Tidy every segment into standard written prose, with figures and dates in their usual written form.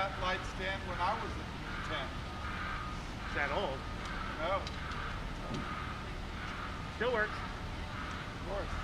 that light stand when I was 10. Is that old? No, Still works. of course.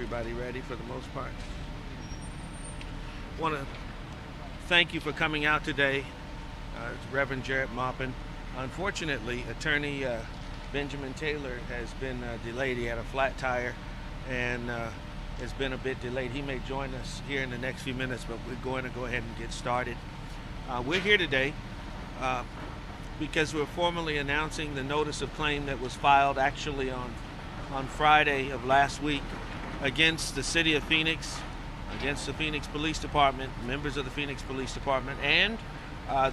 everybody ready for the most part. I want to thank you for coming out today. It's Reverend Jarrett Maupin. Unfortunately, attorney Benjamin Taylor has been delayed. He had a flat tire and has been a bit delayed. He may join us here in the next few minutes, but we're going to go ahead and get started. We're here today because we're formally announcing the notice of claim that was filed actually on Friday of last week against the city of Phoenix, against the Phoenix Police Department, members of the Phoenix Police Department, and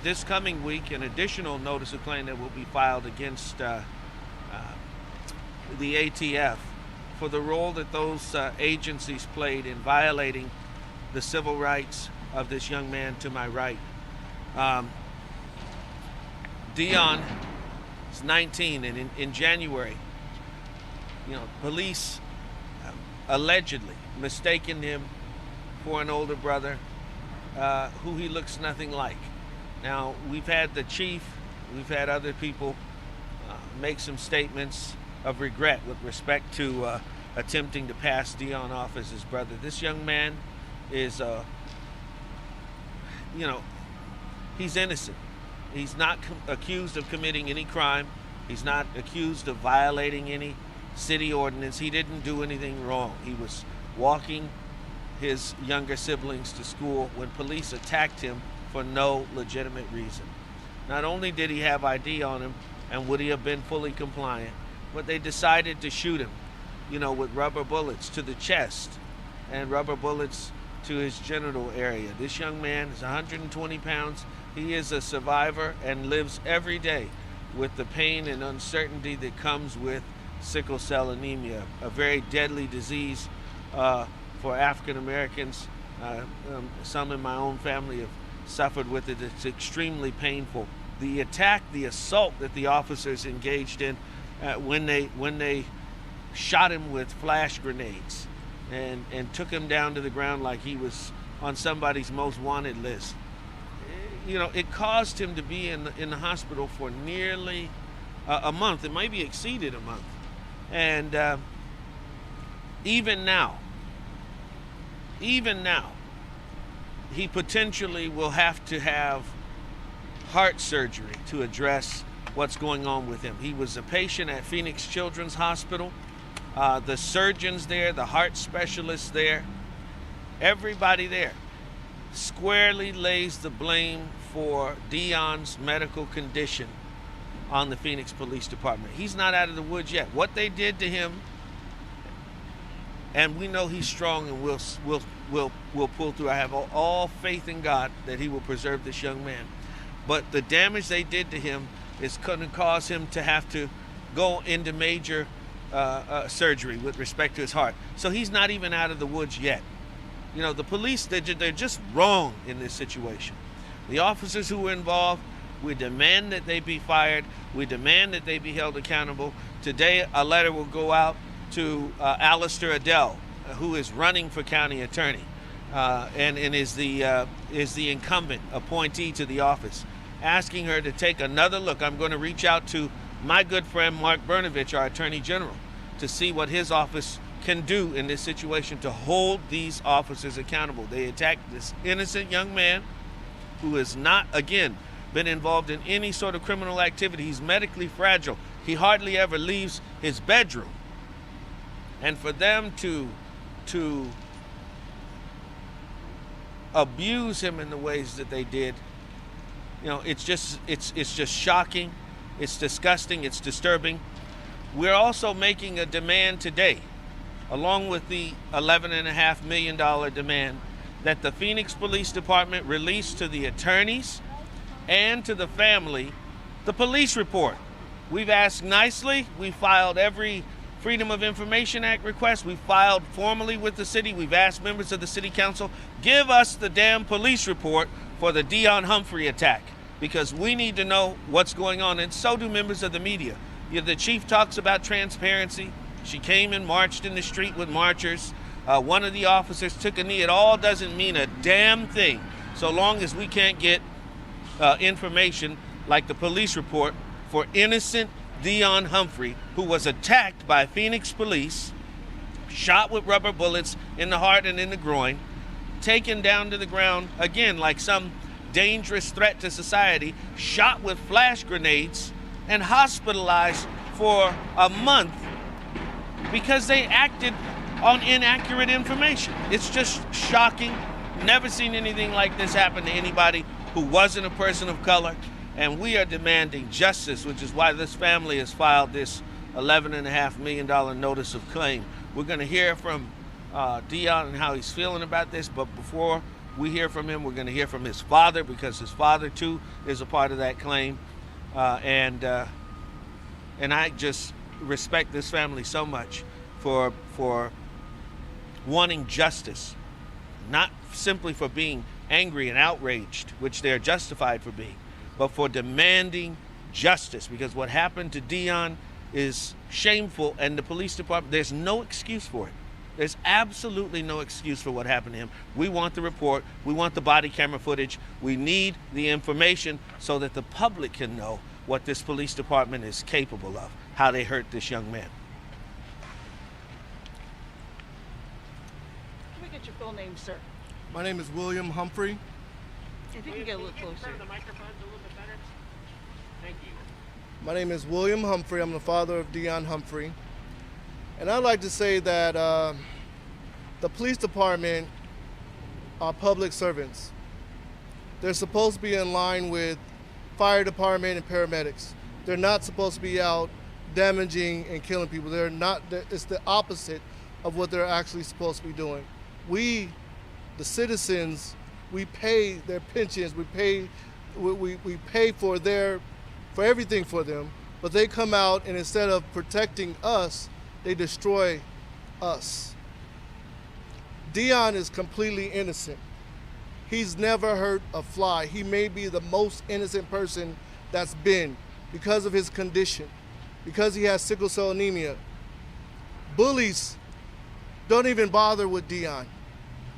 this coming week an additional notice of claim that will be filed against the ATF for the role that those agencies played in violating the civil rights of this young man to my right. Dion is 19, and in January, police allegedly mistaken him for an older brother who he looks nothing like. Now, we've had the chief, we've had other people make some statements of regret with respect to attempting to pass Dion off as his brother. This young man is, he's innocent. He's not accused of committing any crime. He's not accused of violating any city ordinance. He didn't do anything wrong. He was walking his younger siblings to school when police attacked him for no legitimate reason. Not only did he have ID on him and would he have been fully compliant, but they decided to shoot him, with rubber bullets to the chest and rubber bullets to his genital area. This young man is 120 pounds. He is a survivor and lives every day with the pain and uncertainty that comes with sickle cell anemia, a very deadly disease for African Americans. Some in my own family have suffered with it. It's extremely painful. The attack, the assault that the officers engaged in when they shot him with flash grenades and took him down to the ground like he was on somebody's most wanted list. It caused him to be in the hospital for nearly a month. It maybe exceeded a month. And even now, he potentially will have to have heart surgery to address what's going on with him. He was a patient at Phoenix Children's Hospital. The surgeons there, the heart specialists there, everybody there squarely lays the blame for Dion's medical condition on the Phoenix Police Department. He's not out of the woods yet. What they did to him, and we know he's strong and will pull through. I have all faith in God that he will preserve this young man. But the damage they did to him is going to cause him to have to go into major surgery with respect to his heart. So he's not even out of the woods yet. The police, they're just wrong in this situation. The officers who were involved, we demand that they be fired. We demand that they be held accountable. Today, a letter will go out to Alistair Adele, who is running for county attorney and is the incumbent appointee to the office, asking her to take another look. I'm going to reach out to my good friend Mark Brnovich, our Attorney General, to see what his office can do in this situation to hold these officers accountable. They attacked this innocent young man who has not, again, been involved in any sort of criminal activity. He's medically fragile. He hardly ever leaves his bedroom. And for them to abuse him in the ways that they did, it's just shocking. It's disgusting. It's disturbing. We're also making a demand today, along with the $11.5 million demand, that the Phoenix Police Department release to the attorneys and to the family the police report. We've asked nicely. We filed every Freedom of Information Act request. We filed formally with the city. We've asked members of the city council, give us the damn police report for the Dion Humphrey attack, because we need to know what's going on, and so do members of the media. The chief talks about transparency. She came and marched in the street with marchers. One of the officers took a knee. It all doesn't mean a damn thing so long as we can't get information like the police report for innocent Dion Humphrey, who was attacked by Phoenix police shot with rubber bullets in the heart and in the groin, taken down to the ground, again, like some dangerous threat to society, shot with flash grenades, and hospitalized for a month because they acted on inaccurate information. It's just shocking. Never seen anything like this happen to anybody who wasn't a person of color. And we are demanding justice, which is why this family has filed this $11.5 million notice of claim. We're going to hear from Dion and how he's feeling about this, but before we hear from him, we're going to hear from his father, because his father too is a part of that claim. And I just respect this family so much for wanting justice, not simply for being angry and outraged, which they're justified for being, but for demanding justice, because what happened to Dion is shameful, and the police department, there's no excuse for it. There's absolutely no excuse for what happened to him. We want the report. We want the body camera footage. We need the information so that the public can know what this police department is capable of, how they hurt this young man. Can we get your full name, sir? My name is William Humphrey. If you can get a little closer. The microphone's a little bit better. Thank you. My name is William Humphrey. I'm the father of Dion Humphrey. And I'd like to say that the police department are public servants. They're supposed to be in line with fire department and paramedics. They're not supposed to be out damaging and killing people. They're not. It's the opposite of what they're actually supposed to be doing. We, the citizens, we pay their pensions. We pay for everything for them. But they come out, and instead of protecting us, they destroy us. Dion is completely innocent. He's never hurt a fly. He may be the most innocent person that's been because of his condition, because he has sickle cell anemia. Bullies don't even bother with Dion.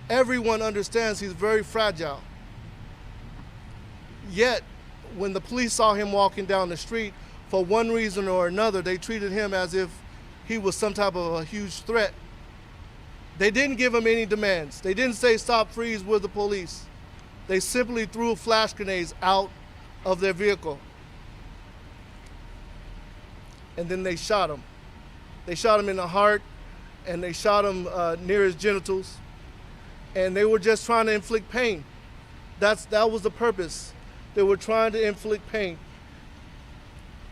Everyone understands he's very fragile. Yet, when the police saw him walking down the street, for one reason or another, they treated him as if he was some type of a huge threat. They didn't give him any demands. They didn't say stop, freeze, we're the police. They simply threw flash grenades out of their vehicle. And then they shot him. They shot him in the heart, and they shot him near his genitals. And they were just trying to inflict pain. That was the purpose. They were trying to inflict pain.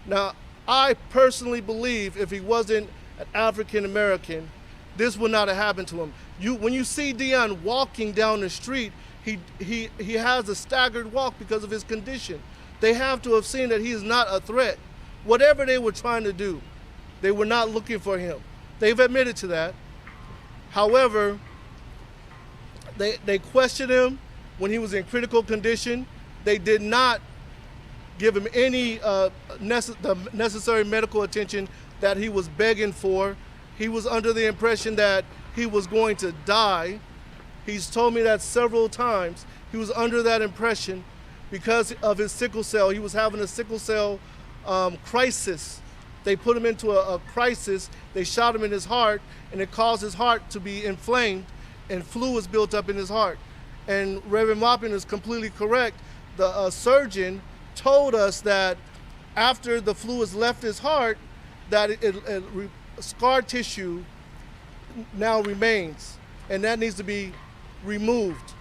Now, I personally believe if he wasn't an African American, this would not have happened to him. When you see Dion walking down the street, he has a staggered walk because of his condition. They have to have seen that he is not a threat. Whatever they were trying to do, they were not looking for him. They've admitted to that. However, they questioned him when he was in critical condition. They did not give him any necessary medical attention that he was begging for. He was under the impression that he was going to die. He's told me that several times. He was under that impression because of his sickle cell. He was having a sickle cell crisis. They put him into a crisis. They shot him in his heart, and it caused his heart to be inflamed, and fluids built up in his heart. And Reverend Maupin is completely correct. The surgeon told us that after the fluids left his heart, that scar tissue now remains, and that needs to be removed.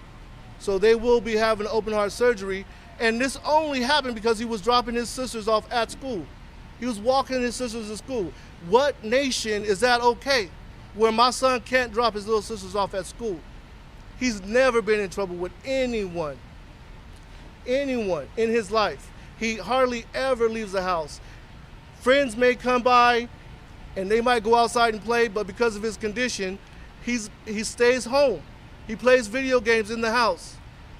So they will be having open heart surgery, and this only happened because he was dropping his sisters off at school. He was walking his sisters to school. What nation is that okay, where my son can't drop his little sisters off at school? He's never been in trouble with anyone in his life. He hardly ever leaves the house. Friends may come by and they might go outside and play, but because of his condition, he stays home. He plays video games in the house.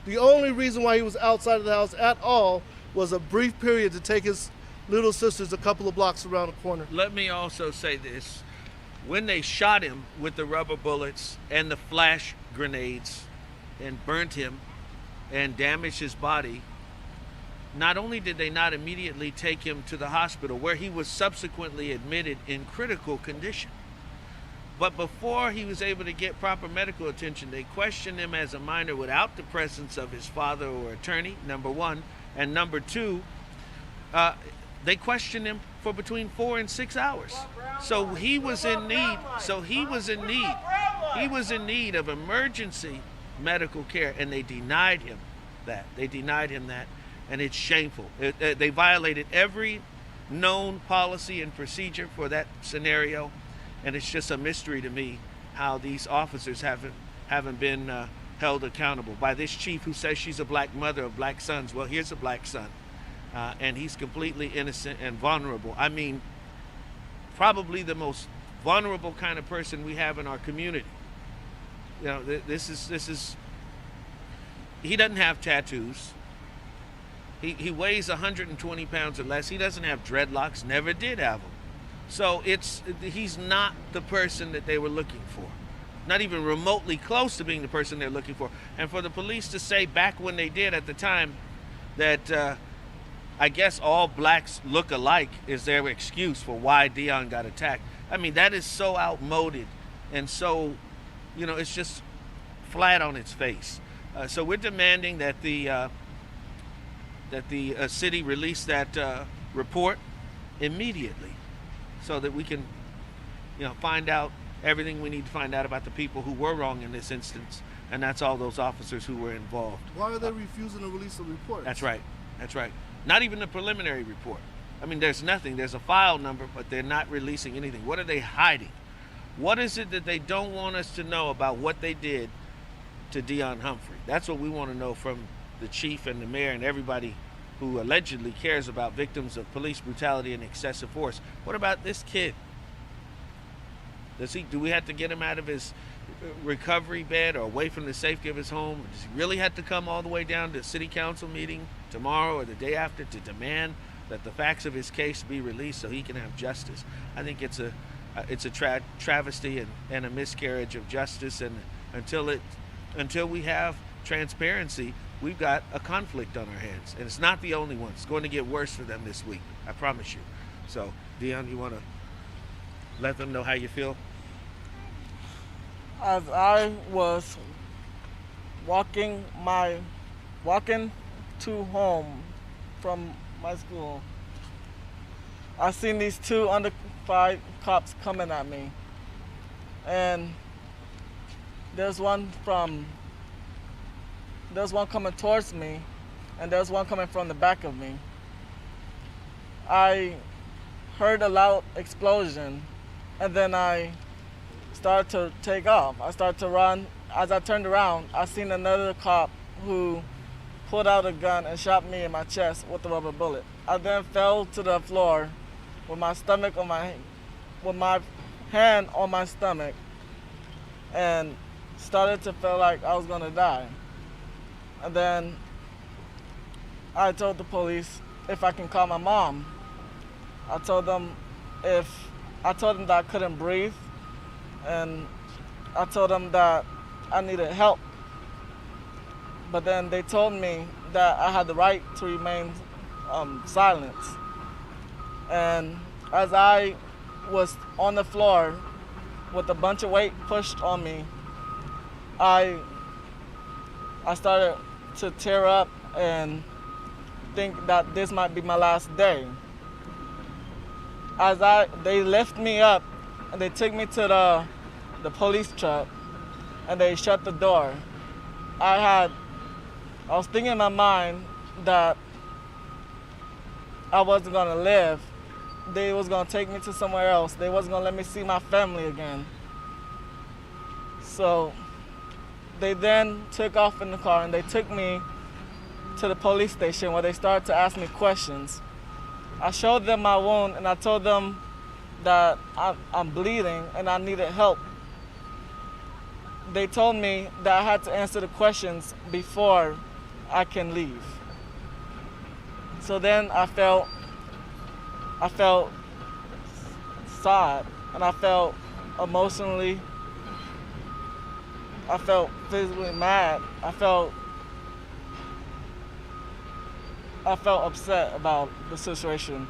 The only reason why he was outside of the house at all was a brief period to take his little sisters a couple of blocks around the corner. Let me also say this. When they shot him with the rubber bullets and the flash grenades and burnt him and damaged his body, not only did they not immediately take him to the hospital, where he was subsequently admitted in critical condition, But before he was able to get proper medical attention, they questioned him as a minor without the presence of his father or attorney, number one. And number two, they questioned him for between 4 and 6 hours. So he was in need. He was in need of emergency medical care, and they denied him that. And it's shameful. They violated every known policy and procedure for that scenario, and it's just a mystery to me how these officers haven't been held accountable by this chief who says she's a black mother of black sons. Well, here's a black son, and he's completely innocent and vulnerable. I mean, probably the most vulnerable kind of person we have in our community. You know, this is. He doesn't have tattoos. He weighs 120 pounds or less. He doesn't have dreadlocks. Never did have them. So he's not the person that they were looking for. Not even remotely close to being the person they're looking for. And for the police to say back when they did at the time that I guess all blacks look alike is their excuse for why Dion got attacked. I mean, that is so outmoded and so, it's just flat on its face. So we're demanding that the city release that report immediately so that we can, find out everything we need to find out about the people who were wrong in this instance, and that's all those officers who were involved. Why are they refusing to release the report? That's right. Not even the preliminary report. I mean, there's nothing. There's a file number, but they're not releasing anything. What are they hiding? What is it that they don't want us to know about what they did to Dion Humphrey? That's what we want to know from the chief and the mayor and everybody who allegedly cares about victims of police brutality and excessive force. What about this kid? Do we have to get him out of his recovery bed or away from the safety of his home? Does he really have to come all the way down to city council meeting tomorrow or the day after to demand that the facts of his case be released so he can have justice? I think it's a travesty and a miscarriage of justice, and until we have transparency, we've got a conflict on our hands, and it's not the only one. It's going to get worse for them this week, I promise you. So, Dion, you want to let them know how you feel? As I was walking to home from my school, I seen these two undercover cops coming at me, and there's one coming towards me, and there's one coming from the back of me. I heard a loud explosion, and then I started to take off. I started to run. As I turned around, I seen another cop who pulled out a gun and shot me in my chest with a rubber bullet. I then fell to the floor with my hand on my stomach, and started to feel like I was gonna die. And then I told the police if I can call my mom. I told them that I couldn't breathe, and I told them that I needed help. But then they told me that I had the right to remain silent. And as I was on the floor with a bunch of weight pushed on me, I started to tear up and think that this might be my last day. They lift me up and they took me to the police truck and they shut the door. I was thinking in my mind that I wasn't gonna live. They was gonna take me to somewhere else. They wasn't gonna let me see my family again. So they then took off in the car and they took me to the police station where they started to ask me questions. I showed them my wound and I told them that I'm bleeding and I needed help. They told me that I had to answer the questions before I can leave. So then I felt sad and I felt emotionally, I felt physically mad. I felt upset about the situation.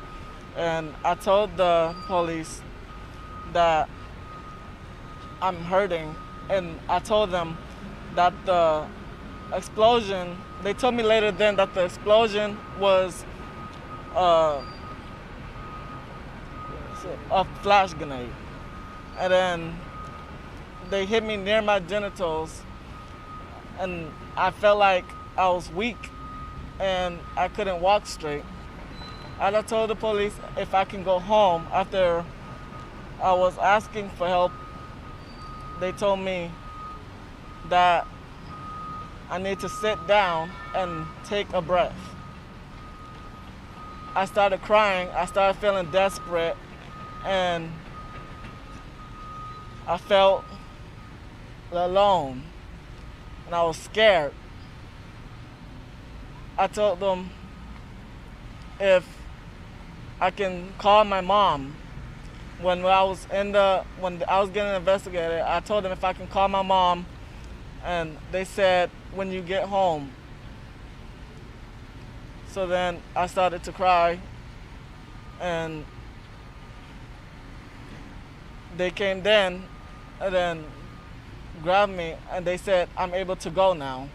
And I told the police that I'm hurting, and I told them that the explosion, they told me later then that the explosion was a flash grenade. And then they hit me near my genitals, and I felt like I was weak and I couldn't walk straight. And I told the police if I can go home. After I was asking for help, they told me that I need to sit down and take a breath. I started crying, I started feeling desperate, and I felt alone, and I was scared. I told them if I can call my mom. When I was getting investigated, I told them if I can call my mom, and they said when you get home. So then I started to cry, and they came then and then grabbed me, and they said I'm able to go now.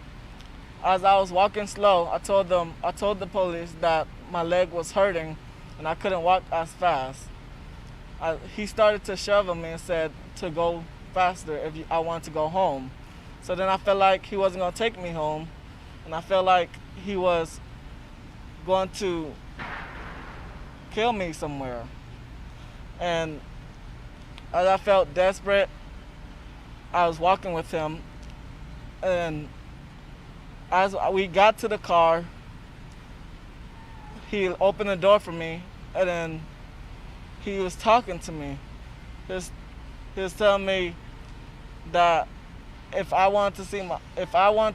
As I was walking slow, I told the police that my leg was hurting and I couldn't walk as fast. He started to shove me and said to go faster if I wanted to go home. So then I felt like he wasn't going to take me home, and I felt like he was going to kill me somewhere. And as I felt desperate, I was walking with him, and as we got to the car, he opened the door for me, and then he was talking to me. He was telling me that if I wanted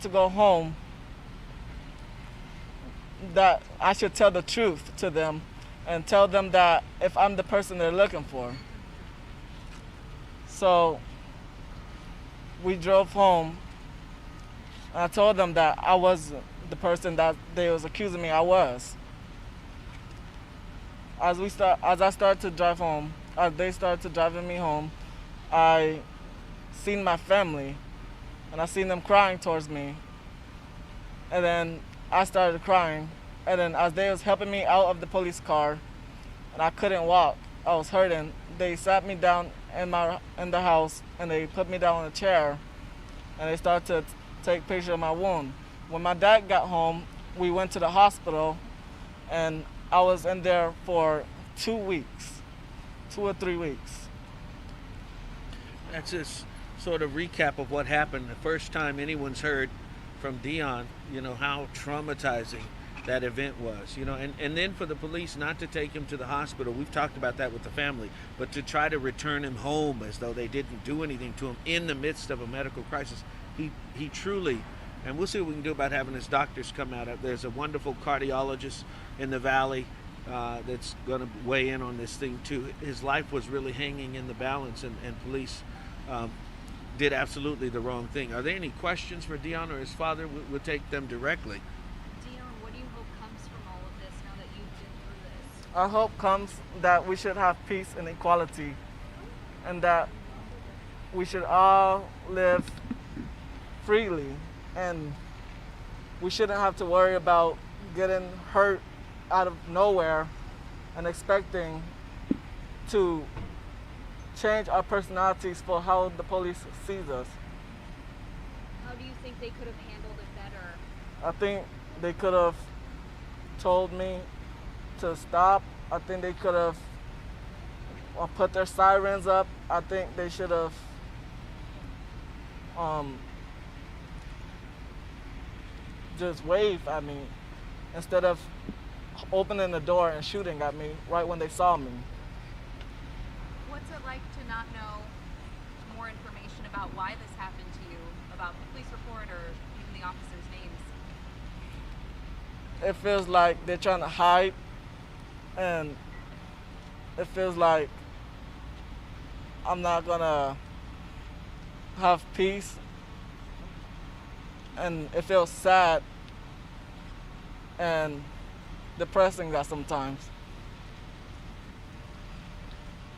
to go home, that I should tell the truth to them and tell them that if I'm the person they're looking for. So we drove home, and I told them that I wasn't the person that they was accusing me I was. As I started to drive home, as they started driving me home, I seen my family, and I seen them crying towards me. And then I started crying, and then as they was helping me out of the police car, and I couldn't walk, I was hurting, they sat me down in the house, and they put me down in a chair, and they started to take pictures of my wound. When my dad got home, we went to the hospital, and I was in there for 2 weeks, 2 or 3 weeks. That's just sort of recap of what happened. The first time anyone's heard from Dion, how traumatizing that event was, and then for the police not to take him to the hospital. We've talked about that with the family, but to try to return him home as though they didn't do anything to him in the midst of a medical crisis. He truly, and we'll see what we can do about having his doctors come out. There's a wonderful cardiologist in the valley that's going to weigh in on this thing too. His life was really hanging in the balance, and police did absolutely the wrong thing. Are there any questions for Dion or his father? We'll take them directly. Dion, what do you hope comes from all of this now that you've been through this? Our hope comes that we should have peace and equality, and that we should all live freely, and we shouldn't have to worry about getting hurt out of nowhere and expecting to change our personalities for how the police sees us. How do you think they could have handled it better? I think they could have told me to stop. I think they could have put their sirens up. I think they should have just waved at me instead of opening the door and shooting at me right when they saw me. What's it like to not know more information about why this happened to you, about the police report or even the officers' names? It feels like they're trying to hide, and it feels like I'm not gonna have peace, and it feels sad and depressing that sometimes.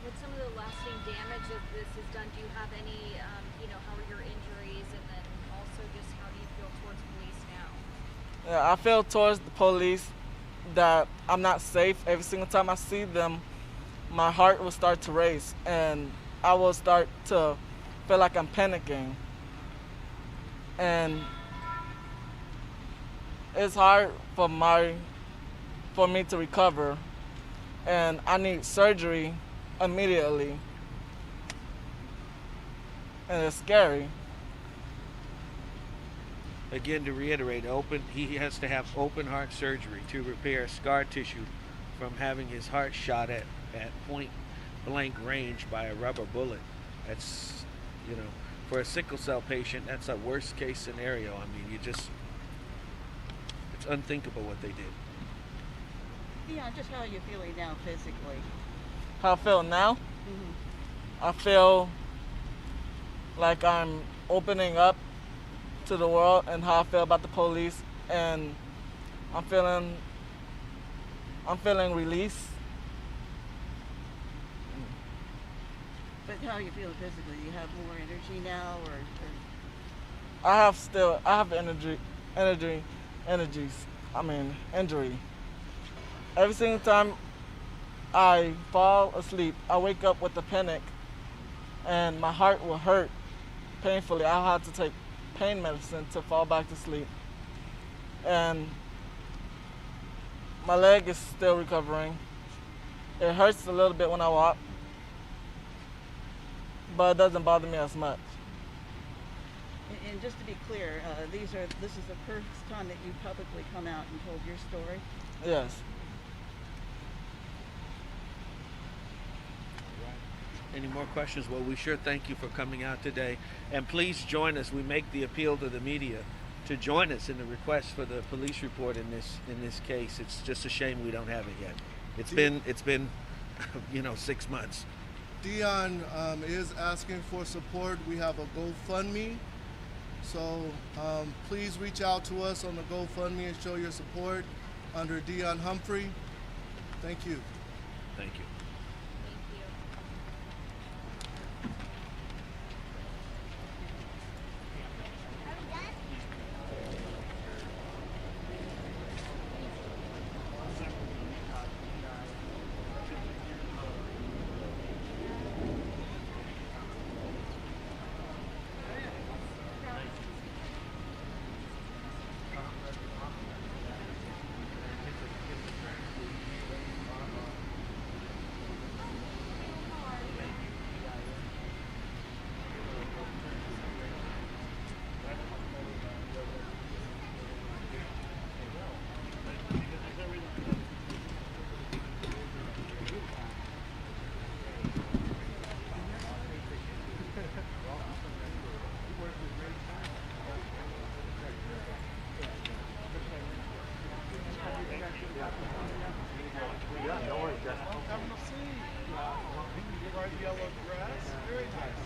What's some of the last lasting damage that this has done? Do you have any, how are your injuries, and then also just how do you feel towards police now? Yeah, I feel towards the police that I'm not safe. Every single time I see them, my heart will start to race, and I will start to feel like I'm panicking. And it's hard for me to recover, and I need surgery immediately, and it's scary. Again, to reiterate, he has to have open heart surgery to repair scar tissue from having his heart shot at point blank range by a rubber bullet. That's, for a sickle cell patient, that's a worst case scenario. I mean, it's unthinkable what they did. Dion, just how are you feeling now physically? How I feel now? Mm-hmm. I feel like I'm opening up to the world and how I feel about the police, and I'm feeling release. But how are you feeling physically? You have more energy now, or I have injury. Every single time I fall asleep, I wake up with a panic, and my heart will hurt painfully. I'll have to take pain medicine to fall back to sleep. And my leg is still recovering. It hurts a little bit when I walk, but it doesn't bother me as much. and just to be clear, this is the first time that you publicly come out and told your story. Yes. Any more questions? Well, we sure thank you for coming out today. And please join us. We make the appeal to the media to join us in the request for the police report in this case. It's just a shame we don't have it yet. It's been 6 months. Dion is asking for support. We have a GoFundMe. So please reach out to us on the GoFundMe and show your support under Dion Humphrey. Thank you. Thank you. Bright yellow dress, very nice.